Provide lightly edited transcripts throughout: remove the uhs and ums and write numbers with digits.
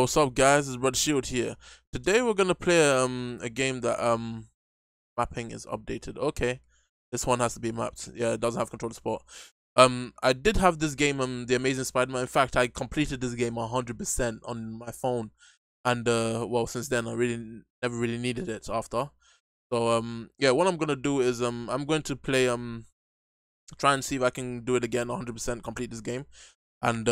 what's up guys, it's Brother Shield here. Today we're gonna play a game that mapping is updated. Okay, this one has to be mapped. Yeah, it doesn't have controller support. I did have this game, The Amazing Spider-Man. In fact, I completed this game 100% on my phone, and well, since then I never really needed it after. So yeah, what I'm gonna do is I'm going to play try and see if I can do it again 100%, complete this game. And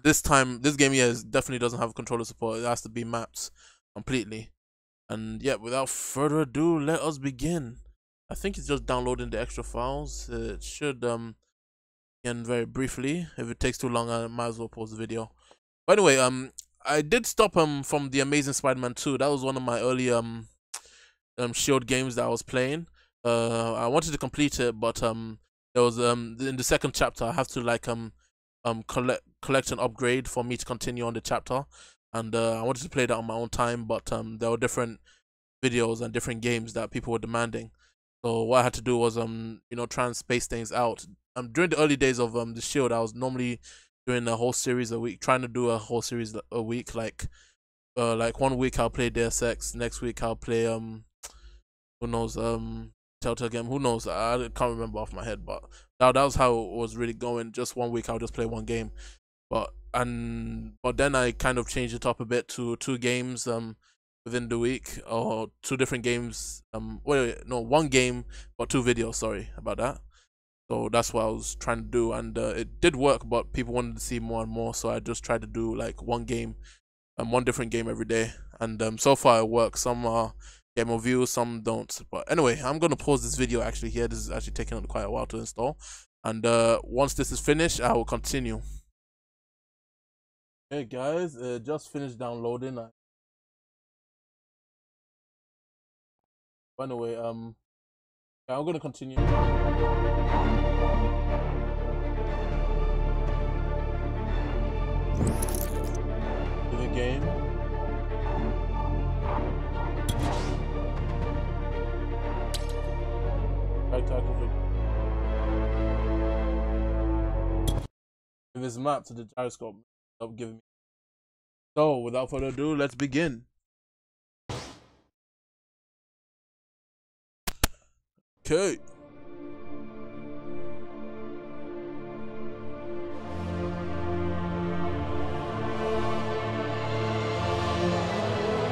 this time, this game, yeah, definitely doesn't have controller support. It has to be mapped completely. And yeah, without further ado, let us begin. I think it's just downloading the extra files. It should end very briefly. If it takes too long, I might as well pause the video. But anyway, I did stop from The Amazing Spider-Man 2. That was one of my early Shield games that I was playing. I wanted to complete it, but there was in the second chapter I have to like collect an upgrade for me to continue on the chapter, and I wanted to play that on my own time, but there were different videos and different games that people were demanding. So what I had to do was you know, try and space things out. During the early days of the Shield, I was normally doing a whole series a week, trying to do a whole series a week. Like 1 week I'll play Deus Ex, next week I'll play who knows, Telltale game, who knows, I can't remember off my head, but that was how it was really going. Just 1 week I'll just play one game, but then I kind of changed it up a bit to 2 games within the week, or 2 different games, wait, no, 1 game but 2 videos, sorry about that. So that's what I was trying to do, and it did work, but people wanted to see more and more, so I just tried to do like 1 game, 1 different game every day, and so far it works. Some are get more views, some don't. But anyway, I'm gonna pause this video actually here. This is actually taking quite a while to install, and once this is finished, I will continue. Hey guys, just finished downloading. By the way, yeah, I'm gonna continue. To the game. If it's mapped to the gyroscope, stop giving me. So without further ado, let's begin. Okay.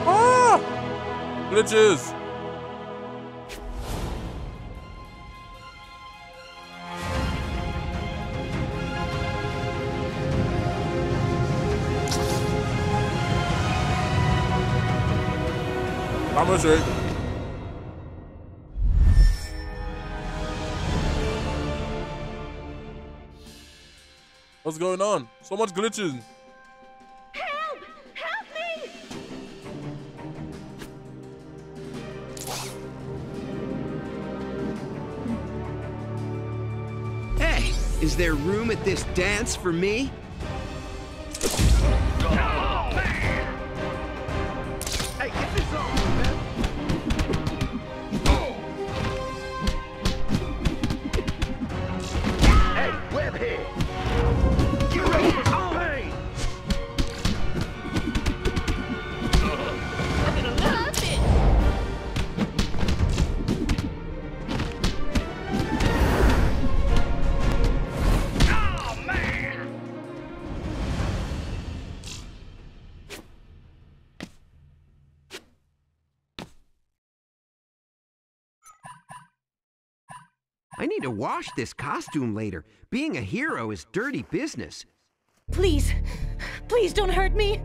Ah! Glitches. I'm gonna say. What's going on? So much glitches. Help! Help me! Hey, is there room at this dance for me? Hey, get this on, man. Hey, webhead. Get ready for some pain. I'm gonna love it! Oh, man. I need to wash this costume later. Being a hero is dirty business. Please, please don't hurt me.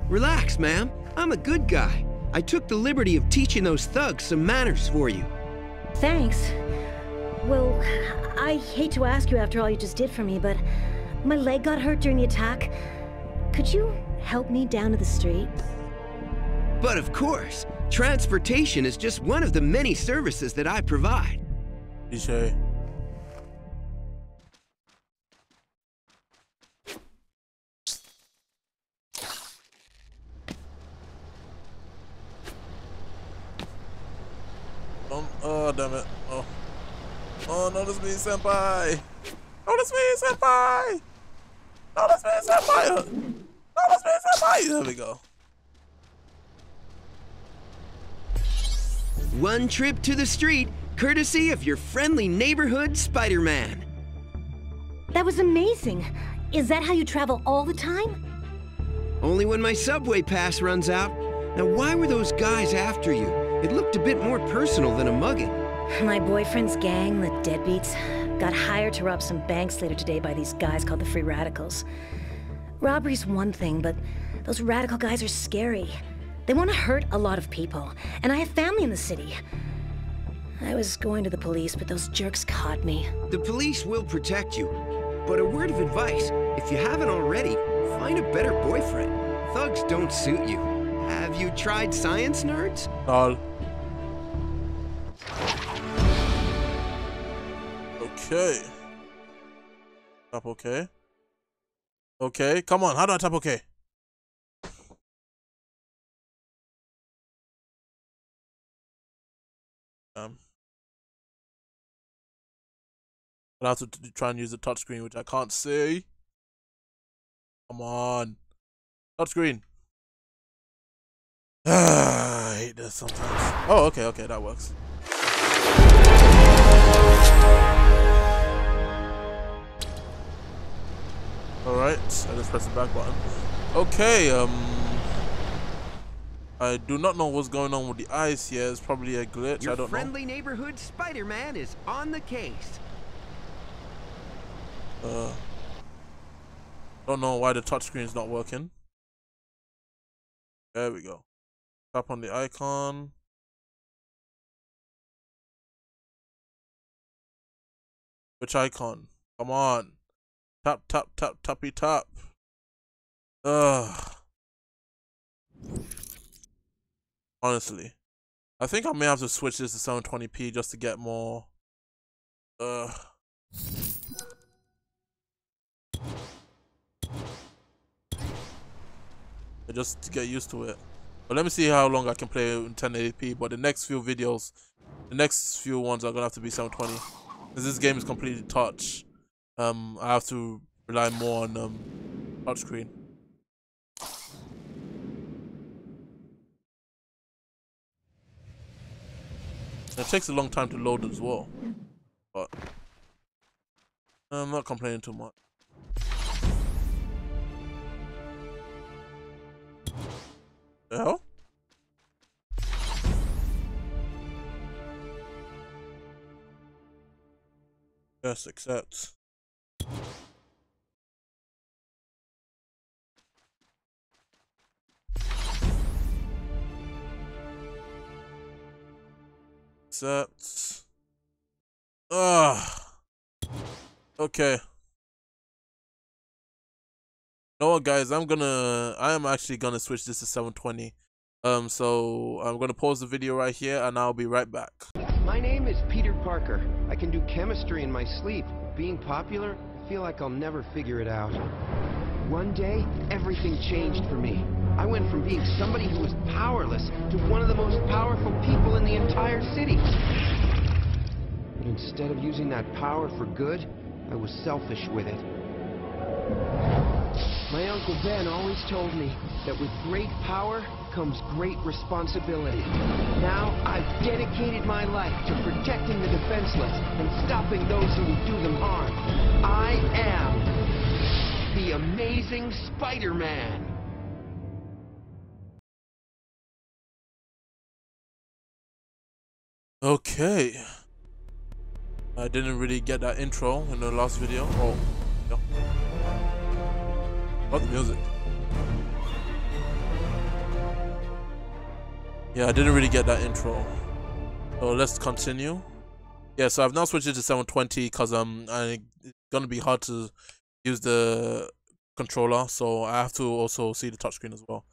Relax, ma'am. I'm a good guy. I took the liberty of teaching those thugs some manners for you. Thanks. Well, I hate to ask you after all you just did for me, but my leg got hurt during the attack. Could you help me down to the street? But of course, transportation is just one of the many services that I provide. Cliche. Oh, damn it. Oh. Oh, notice me, senpai. Notice me, senpai. Notice me, senpai. Notice me, senpai. Hi, there we go. One trip to the street, courtesy of your friendly neighborhood Spider-Man. That was amazing. Is that how you travel all the time? Only when my subway pass runs out. Now, why were those guys after you? It looked a bit more personal than a mugging. My boyfriend's gang, the Deadbeats, got hired to rob some banks later today by these guys called the Free Radicals. Robbery's one thing, but those radical guys are scary. They want to hurt a lot of people, and I have family in the city. I was going to the police, but those jerks caught me. The police will protect you. But a word of advice, if you haven't already, find a better boyfriend. Thugs don't suit you. Have you tried science, nerds? All. Okay. Tap okay. Okay, come on. How do I tap okay? I'll have to try and use the touchscreen, which I can't see. Come on. Touchscreen. I hate this sometimes. Oh, okay, okay, that works. Alright, I just press the back button. Okay, I do not know what's going on with the eyes here. It's probably a glitch. I don't know. Your friendly neighborhood Spider-Man is on the case. Don't know why the touchscreen is not working. There we go. Tap on the icon. Which icon? Come on. Tap, tap, tap, tappy, tap. Honestly. I think I may have to switch this to 720p just to get more. Just to get used to it. But let me see how long I can play in 1080p. But the next few videos, the next few ones are gonna have to be 720. Because this game is completely touch. I have to rely more on touchscreen. It takes a long time to load as well. But I'm not complaining too much. The hell? Yes, accept. Accept. Okay. You know what, guys? I am actually gonna switch this to 720. So I'm gonna pause the video right here, and I'll be right back. My name is Peter Parker. I can do chemistry in my sleep. Being popular, I feel like I'll never figure it out. One day, everything changed for me. I went from being somebody who was powerless to one of the most powerful people in the entire city. But instead of using that power for good, I was selfish with it. My Uncle Ben always told me that with great power comes great responsibility. Now I've dedicated my life to protecting the defenseless and stopping those who will do them harm. I am the Amazing Spider-Man. Okay. I didn't really get that intro in the last video. Oh, yeah. What the music? Yeah, I didn't really get that intro. So let's continue. Yeah, so I've now switched it to 720 because it's gonna be hard to use the controller, so I have to also see the touchscreen as well.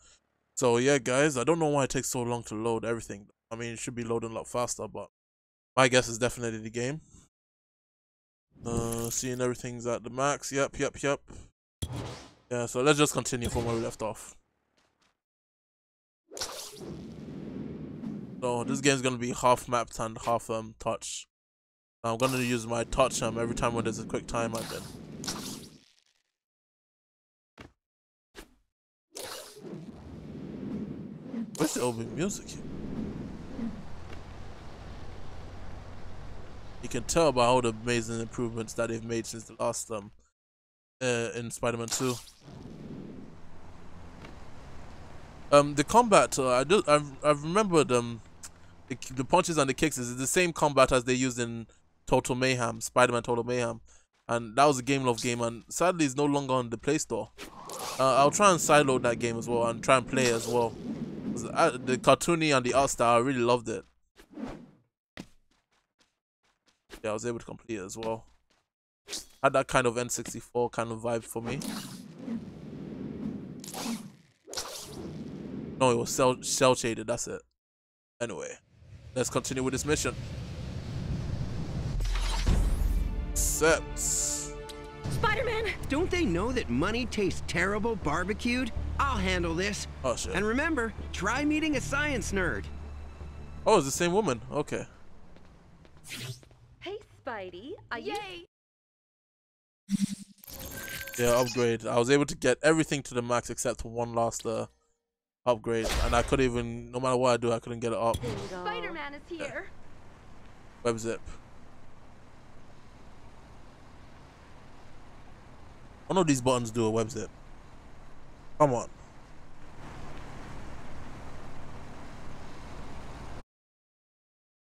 So yeah, guys, I don't know why it takes so long to load everything. I mean, it should be loading a lot faster, but my guess is definitely the game. Seeing everything's at the max. Yep. Yeah, so let's just continue from where we left off. So this game's gonna be half mapped and half touch. I'm gonna use my touch every time when there's a quick time and then. Where's the opening music? You can tell by all the amazing improvements that they've made since the last in Spider-Man 2. The combat, I've remembered the punches and the kicks is the same combat as they used in Total Mayhem, Spider-Man Total Mayhem, and that was a Gameloft game, and sadly it's no longer on the Play Store. I'll try and sideload that game as well and try and play it as well. The cartoony and the art style, I really loved it. Yeah, I was able to complete it as well. Had that kind of N64 kind of vibe for me. No, it was cell shaded, that's it. Anyway, let's continue with this mission. Accepts. Spider-Man! Don't they know that money tastes terrible barbecued? I'll handle this. Oh shit. And remember, try meeting a science nerd. Oh, it's the same woman. Okay. Hey, Spidey. Yay! Yeah, upgrade. I was able to get everything to the max except for one last upgrade, and I couldn't even, no matter what I do, I couldn't get it up. Spider-Man is here. Web zip. One of these buttons do a web zip. Come on.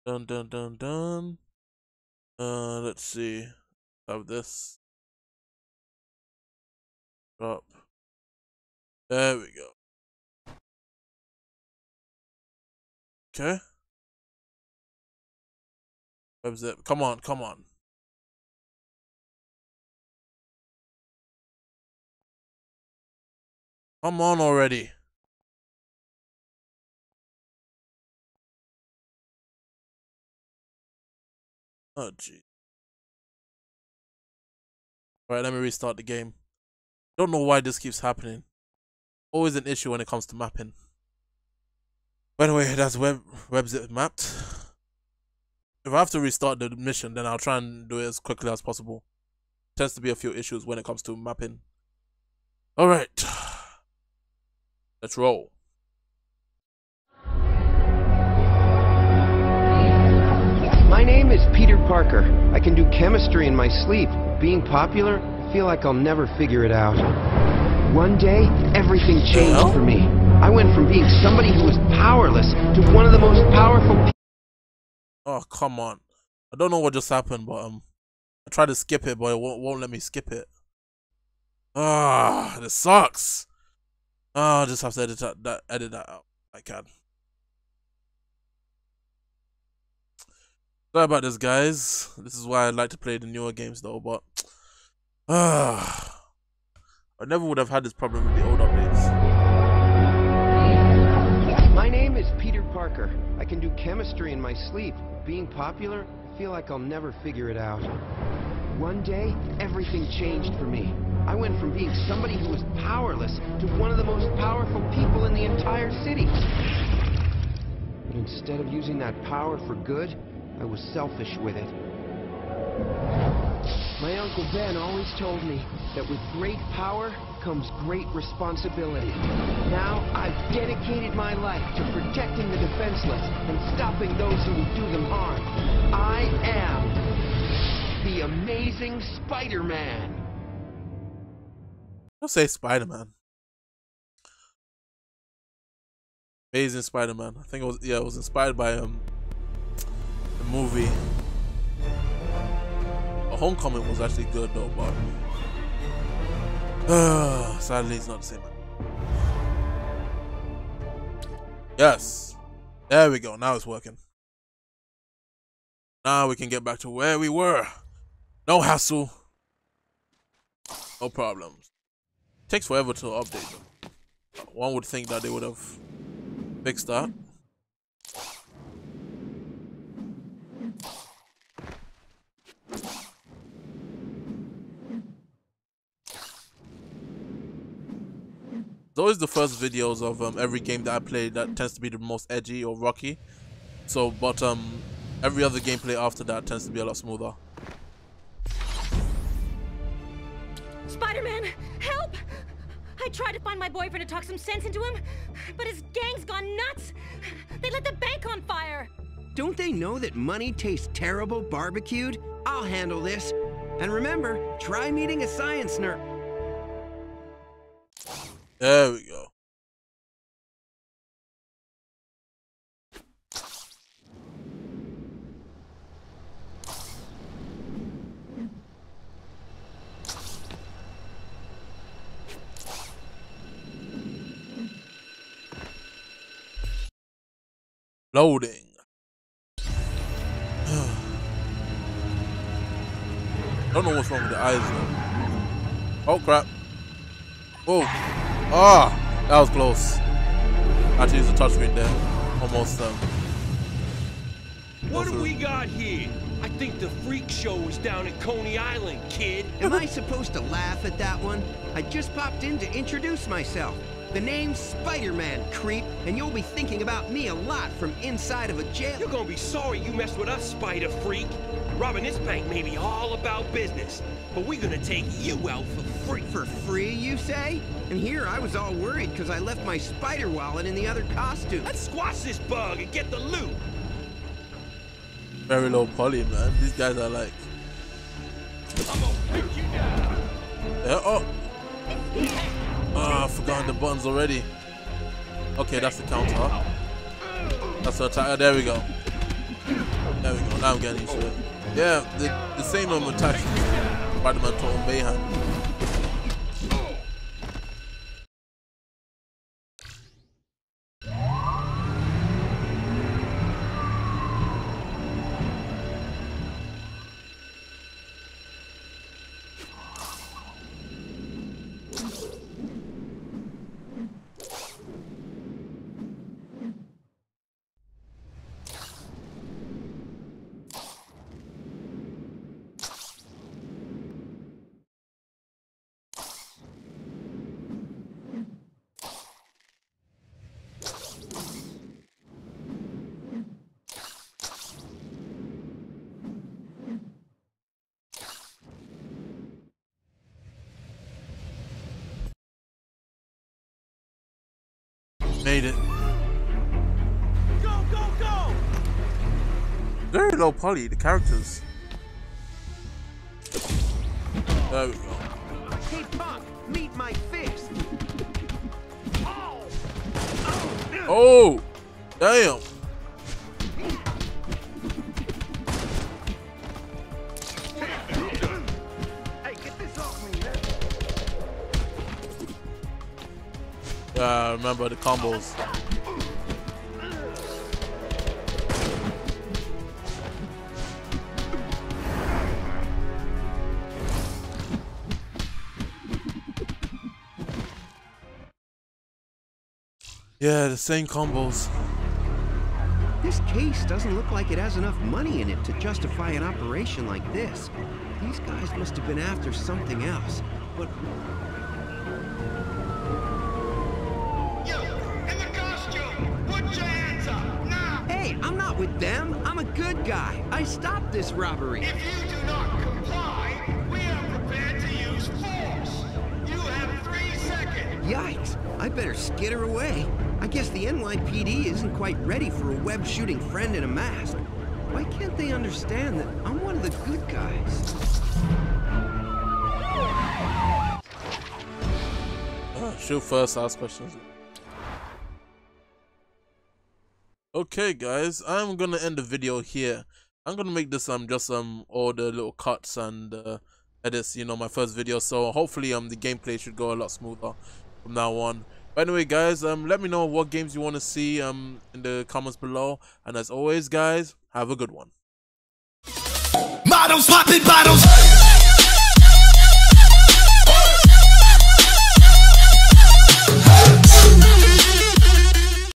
Dun dun dun dun. Let's see. Have this. Drop. There we go. Okay. Web zip. Come on, come on. Come on already. Oh gee. Alright, let me restart the game. Don't know why this keeps happening. Always an issue when it comes to mapping. By the way, that's web zip mapped. If I have to restart the mission, then I'll try and do it as quickly as possible. Tends to be a few issues when it comes to mapping. Alright. Let's roll. My name is Peter Parker. I can do chemistry in my sleep. Being popular, I feel like I'll never figure it out. One day, everything changed for me. I went from being somebody who was powerless to one of the most powerful people. Oh, come on. I don't know what just happened, but I tried to skip it, but it won't let me skip it. Ah, this sucks. I'll just have to edit that out. I can. Sorry about this, guys. This is why I like to play the newer games, though. But I never would have had this problem with the old updates. My name is Peter Parker. I can do chemistry in my sleep. Being popular, I feel like I'll never figure it out. One day, everything changed for me. I went from being somebody who was powerless to one of the most powerful people in the entire city. But instead of using that power for good, I was selfish with it. My Uncle Ben always told me that with great power comes great responsibility. Now I've dedicated my life to protecting the defenseless and stopping those who would do them harm. I am the Amazing Spider-Man. Don't say Spider-Man. Amazing Spider-Man. I think it was, yeah, it was inspired by the movie. Homecoming was actually good though, but sadly it's not the same. Yes, there we go. Now it's working. Now we can get back to where we were. No hassle, no problems. Takes forever to update them. One would think that they would have fixed that. It's always the first videos of every game that I play that tends to be the most edgy or rocky. So, but every other gameplay after that tends to be a lot smoother. Spider-Man, help! I tried to find my boyfriend to talk some sense into him, but his gang's gone nuts. They lit the bank on fire. Don't they know that money tastes terrible barbecued? I'll handle this. And remember, try meeting a science nerd. There we go. Loading. Don't know what's wrong with the eyes though. Oh crap. Oh. Ah, that was close. I had to use the touchscreen there. Almost What do we got here? I think the freak show is down at Coney Island, kid. Am I supposed to laugh at that one? I just popped in to introduce myself. The name's Spider-Man, creep, and you'll be thinking about me a lot from inside of a jail. You're gonna be sorry you messed with us, Spider Freak. Robbing this bank may be all about business, but we're gonna take you out for free. For free, you say? And here I was all worried because I left my spider wallet in the other costume. Let's squash this bug and get the loot. very low poly, man. These guys are like. I'm gonna pick you down. Yeah, oh. Ah, I've forgotten the buttons already. Okay, that's the counter. That's the attack. There we go. There we go. Now I'm getting used to it. Yeah, the same attack Spider-Man told Mayhem. Made it. Go, go, go! Very low poly, the characters. There we go. Hey, punk, meet my fist. Oh! Damn! Hey, get this off me, man. Yeah, remember the combos. Yeah, the same combos. This case doesn't look like it has enough money in it to justify an operation like this. These guys must have been after something else. But hey, I'm not with them. I'm a good guy. I stopped this robbery. If you do not comply, we are prepared to use force. You have 3 seconds. Yikes. I better skitter away. I guess the NYPD isn't quite ready for a web-shooting friend in a mask. Why can't they understand that I'm one of the good guys? Shoot first, ask questions. Okay guys, I'm gonna end the video here. I'm gonna make this just all the little cuts and edits, you know, my first video, so hopefully the gameplay should go a lot smoother from now on. But anyway guys, let me know what games you want to see in the comments below, and as always guys, have a good one. Models popping bottles.